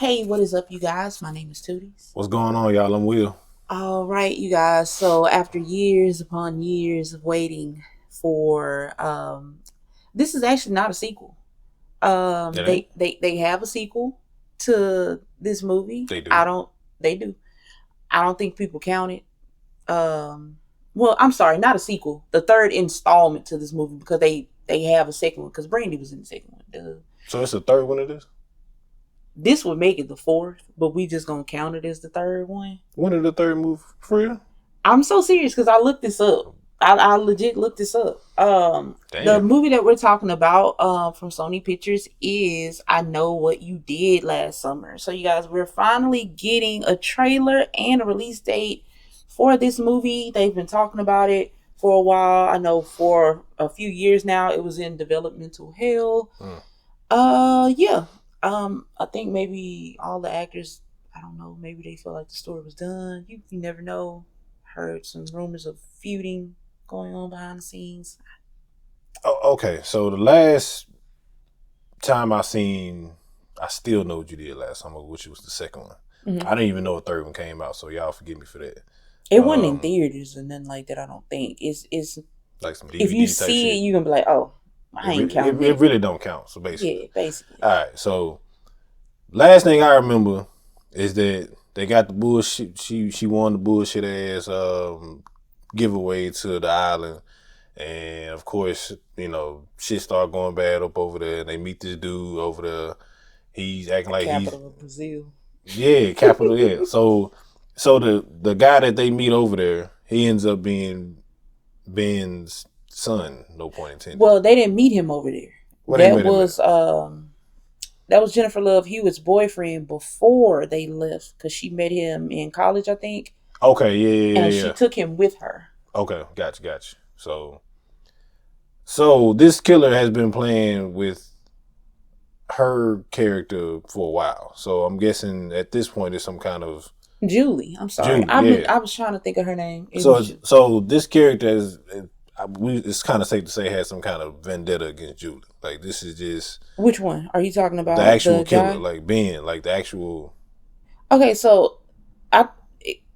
Hey, what is up, you guys? My name is Tooties. What's going on, y'all? I'm Will. All right, you guys. So after years upon years of waiting for this is actually not a sequel. It ain't? They have a sequel to this movie. They I do. don't. They do. I don't think people count it. Well, I'm sorry, not a sequel. The third installment to this movie because they have a second one because Brandy was in the second one. Duh. So it's the third one of this? This would make it the fourth, but we just gonna count it as the third one. When did the third move for real? I'm so serious because I looked this up. I legit looked this up. The Damn. movie that we're talking about from Sony Pictures is I Know What You Did Last Summer. So you guys, we're finally getting a trailer and a release date for this movie. They've been talking about it for a while. I know for a few years now it was in developmental hell. Yeah. I think maybe all the actors, I don't know, maybe they feel like the story was done. You never know. Heard some rumors of feuding going on behind the scenes. Oh, okay, so the last time I Still Know What You Did Last Summer, which was the second one. Mm-hmm. I didn't even know a third one came out, so y'all forgive me for that. It wasn't in theaters and nothing like that. I don't think it's Like some if you DVD type see it, shit. you're gonna be like, oh, I ain't counting It really don't count. So basically, yeah, basically. all right. So last thing I remember is that they got the bullshit. She won the bullshit ass giveaway to the island. And of course, shit start going bad up over there. And they meet this dude over there. He's acting like Capital of Brazil. capital, yeah. So the guy that they meet over there, he ends up being Ben's son. No point intended. Well, they didn't meet him over there. What That was Jennifer Love Hewitt's boyfriend before they left because she met him in college, I think. Okay, yeah. And she took him with her. Okay, gotcha. So this killer has been playing with her character for a while. So I'm guessing at this point it's some kind of Julie. I'm sorry. I was trying to think of her name. So this character is, it's kind of safe to say, has some kind of vendetta against Julie. Like this is just, which one are you talking about? The actual killer, guy? like Ben, like the actual. Okay, so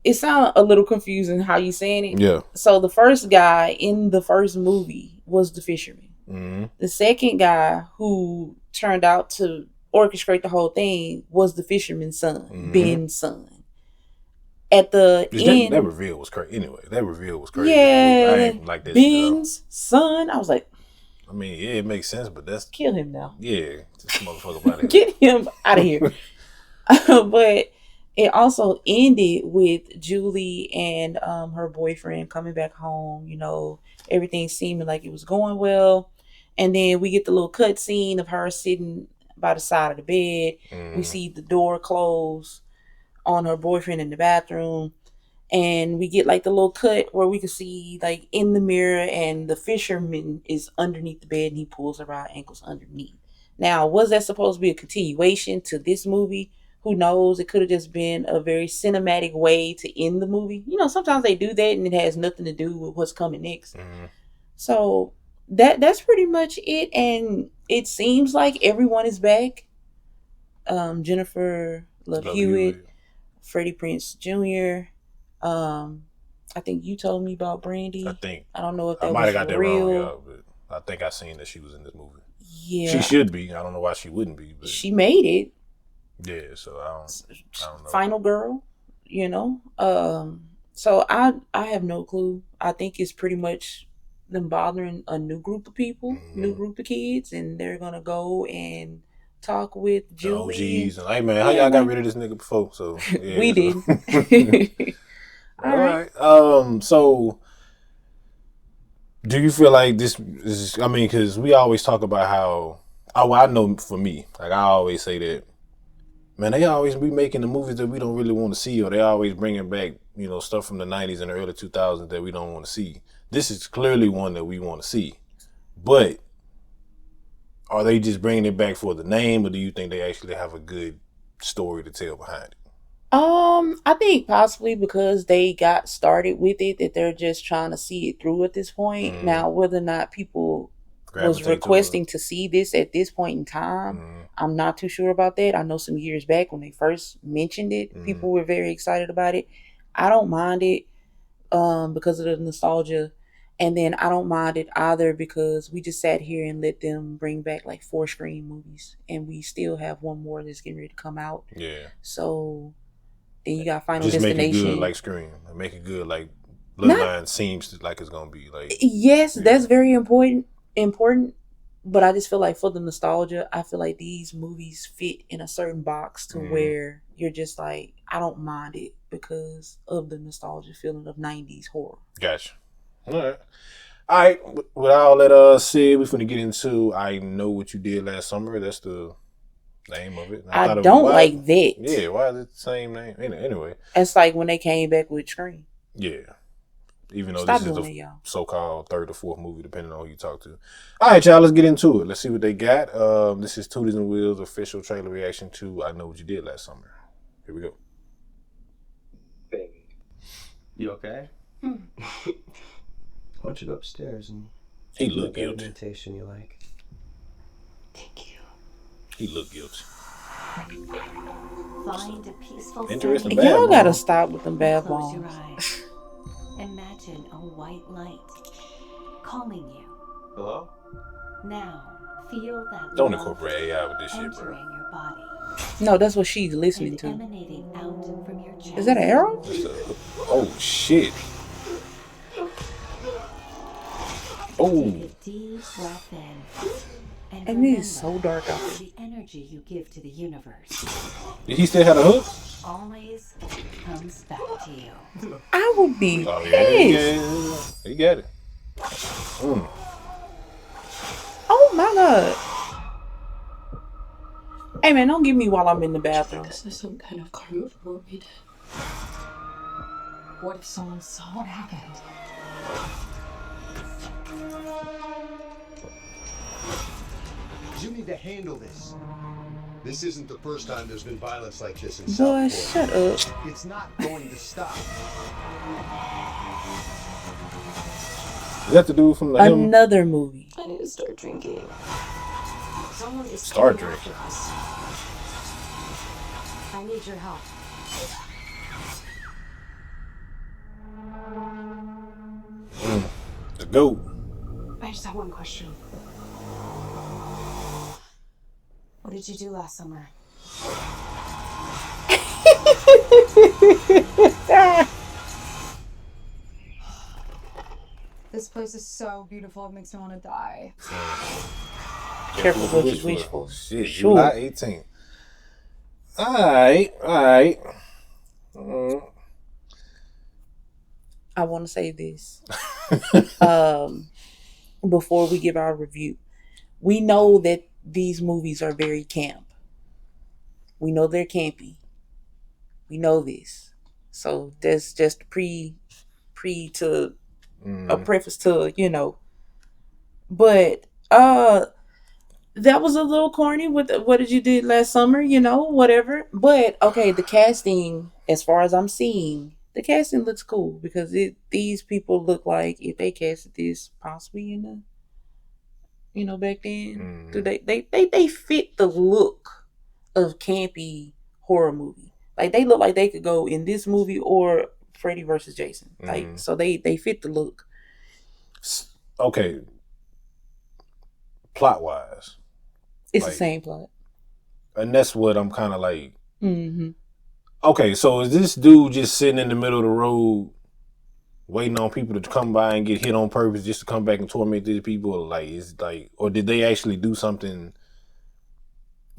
it sounds a little confusing how you saying it. Yeah. So the first guy in the first movie was the fisherman. Mm-hmm. The second guy who turned out to orchestrate the whole thing was the fisherman's son, mm-hmm. Ben's son. At the end, that reveal was crazy. Anyway, that reveal was crazy. Yeah, I ain't like that. Ben's son. I was like, I mean, yeah, it makes sense, but that's kill him now. Yeah, this motherfucker out of here. Get him out of here. But it also ended with Julie and her boyfriend coming back home. You know, everything seeming like it was going well. And then we get the little cut scene of her sitting by the side of the bed. Mm. We see the door close on her boyfriend in the bathroom. And we get like the little cut where we can see like in the mirror and the fisherman is underneath the bed and he pulls her out ankles underneath. Now, was that supposed to be a continuation to this movie? Who knows? It could have just been a very cinematic way to end the movie. You know, sometimes they do that and it has nothing to do with what's coming next. Mm-hmm. So that's pretty much it. And it seems like everyone is back. Jennifer Love Hewitt, Freddie Prinze Jr., I think you told me about Brandy. I don't know if that was got that real. Wrong, but I think I seen that she was in this movie. Yeah, she should be. I don't know why she wouldn't be. But she made it. Yeah, so I don't know. Final girl, you know. So I have no clue. I think it's pretty much them bothering a new group of people, mm-hmm. new group of kids, and they're gonna go and talk with Julie. Oh, geez. Hey, man, how y'all got rid of this nigga before? So yeah, we did. All right. So do you feel like this is, I mean, because we always talk about how, I know for me, like I always say that, man, they always be making the movies that we don't really want to see, or they always bringing back, stuff from the 90s and the early 2000s that we don't want to see. This is clearly one that we want to see. But are they just bringing it back for the name, or do you think they actually have a good story to tell behind it? I think possibly because they got started with it, that they're just trying to see it through at this point. Mm. Now, whether or not people was gravitate requesting to see this at this point in time. I'm not too sure about that. I know some years back when they first mentioned it, people were very excited about it. I don't mind it because of the nostalgia. And then I don't mind it either because we just sat here and let them bring back like 4 Scream movies. And we still have one more that's getting ready to come out. Yeah. So then you got Final Just Destination. make it good like Scream. Make it good like Bloodline seems like it's gonna be like. Yes, that's very important. But I just feel like for the nostalgia, I feel like these movies fit in a certain box to where you're just like, I don't mind it because of the nostalgia feeling of 90s horror. Gotcha. All right. With all that said, we're finna get into I Know What You Did Last Summer. That's the name of it. I don't like that. Yeah, why is it the same name? Anyway. It's like when they came back with Scream. Yeah. Even though Stop this is the y'all. so-called third or fourth movie, depending on who you talk to. All right, y'all, let's get into it. Let's see what they got. This is Tooties and Wheels official trailer reaction to I Know What You Did Last Summer. Here we go. Baby. You okay? Why don't you go upstairs and he look guilty. Meditation you like. Thank you. He look guilty. Find a peaceful Interesting. Y'all gotta stop with them bad Close your bombs. eyes. Imagine a white light calming you. Hello? Now feel that Don't love incorporate AI with this shit, bro. entering your body No, that's what she's listening and to. emanating out from your chest. Is that an arrow? Oh shit. Oh. Take a deep breath in. And it is so dark out there. The energy you give to the universe Did he still have a hook? always comes back to you. I would be Oh pissed. yeah, he got it. Oh my god. Hey man, don't get me while I'm in the bathroom. This is some kind of karma for what we did. What if someone saw what happened? You need to handle this. This isn't the first time there's been violence like this in Boy, Southport. shut up. It's not going to stop. Is that the dude from the him? Another movie. I need to start drinking. Someone is Start coming drinking. after us. I need your help. The goat. I just have one question. What did you do last summer? This place is so beautiful, it makes me want to die. Careful what you wish for. Shit, Sure. July 18th. Alright. I want to say this. Before we give our review. We know that these movies are very camp. We know they're campy. We know this. So that's just pre to a preface to, you know. But that was a little corny with what did you did last summer, you know, whatever. But okay, the casting, as far as I'm seeing, the casting looks cool because these people look like if they casted this possibly in the, you know, back then, they fit the look of campy horror movie. Like they look like they could go in this movie or Freddy versus Jason. Like so they fit the look. Okay. Plot wise. It's like, the same plot. And that's what I'm kind of like. Mm-hmm. Okay, so is this dude just sitting in the middle of the road waiting on people to come by and get hit on purpose just to come back and torment these people? Or like, is like, or did they actually do something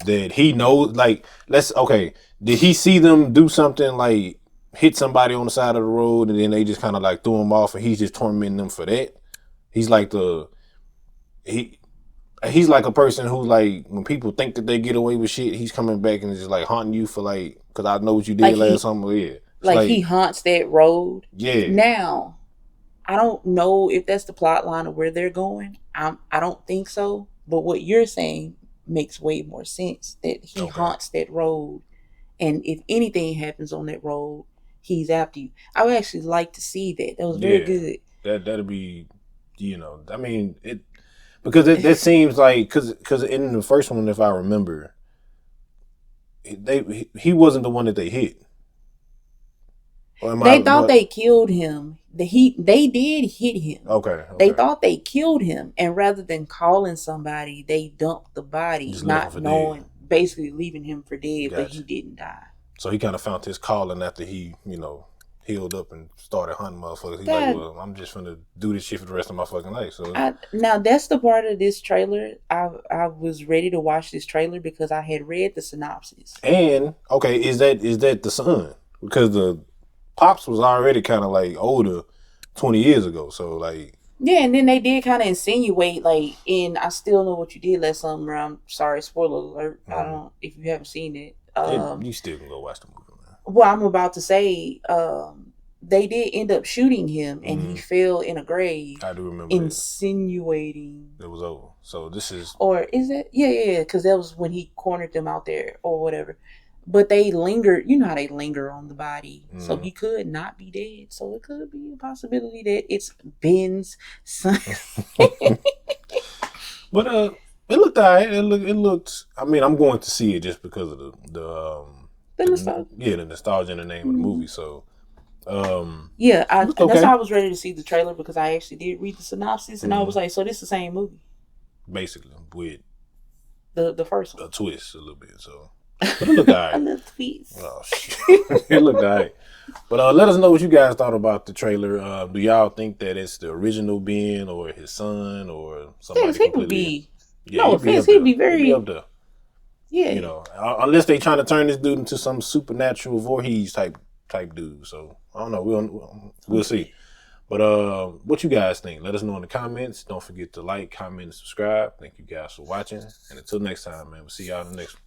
that he knows? Like, did he see them do something like hit somebody on the side of the road and then they just kind of like threw him off and he's just tormenting them for that? He's like he's like a person who like when people think that they get away with shit, he's coming back and just like haunting you for like, because I know what you did like last summer. Yeah, like he haunts that road. Yeah. Now, I don't know if that's the plot line of where they're going. I don't think so. But what you're saying makes way more sense. That he haunts that road, and if anything happens on that road, he's after you. I would actually like to see that. That was very good. That'd be, you know, I mean it. Because that seems like because in the first one, if I remember, he wasn't the one that they hit. They thought they killed him. They did hit him. Okay. They thought they killed him, and rather than calling somebody, they dumped the body, Just not knowing, dead. basically leaving him for dead, Gotcha. but he didn't die. So he kind of found his calling after he, healed up and started hunting motherfuckers. He's That- like, well, I'm just gonna do this shit for the rest of my fucking life. So Now that's the part of this trailer. I was ready to watch this trailer because I had read the synopsis. and okay, is that the son? Because the pops was already kind of like older 20 years ago. So like, Yeah, and then they did kind of insinuate like, in I Still Know What You Did Last Summer. I'm sorry, spoiler alert. I don't if you haven't seen it. you still can go watch the movie, man. Well, I'm about to say, they did end up shooting him, and he fell in a grave, I do remember insinuating. it was over. So this is Or is it? Yeah, because that was when he cornered them out there or whatever. But they lingered, you know how they linger on the body. So he could not be dead. So it could be a possibility that it's Ben's son. But it looked alright. It looked. I mean, I'm going to see it just because of the nostalgia. Yeah, the nostalgia in the name of the movie. So Yeah, okay. that's why I was ready to see the trailer, because I actually did read the synopsis, and I was like, so this is the same movie, basically with the first one. a twist a little bit. So but it looked A alright. little twist. Oh shit, it looked alright. But let us know what you guys thought about the trailer. Do y'all think that it's the original Ben or his son or somebody Yes, he would completely? be. Yeah, No he'd be offense, up there. he'd be very- He'd be up there. Yeah. Unless they trying to turn this dude into some supernatural Voorhees type dude. So I don't know. We'll see. But what you guys think? Let us know in the comments. Don't forget to like, comment, and subscribe. Thank you guys for watching. And until next time, man, we'll see y'all in the next one.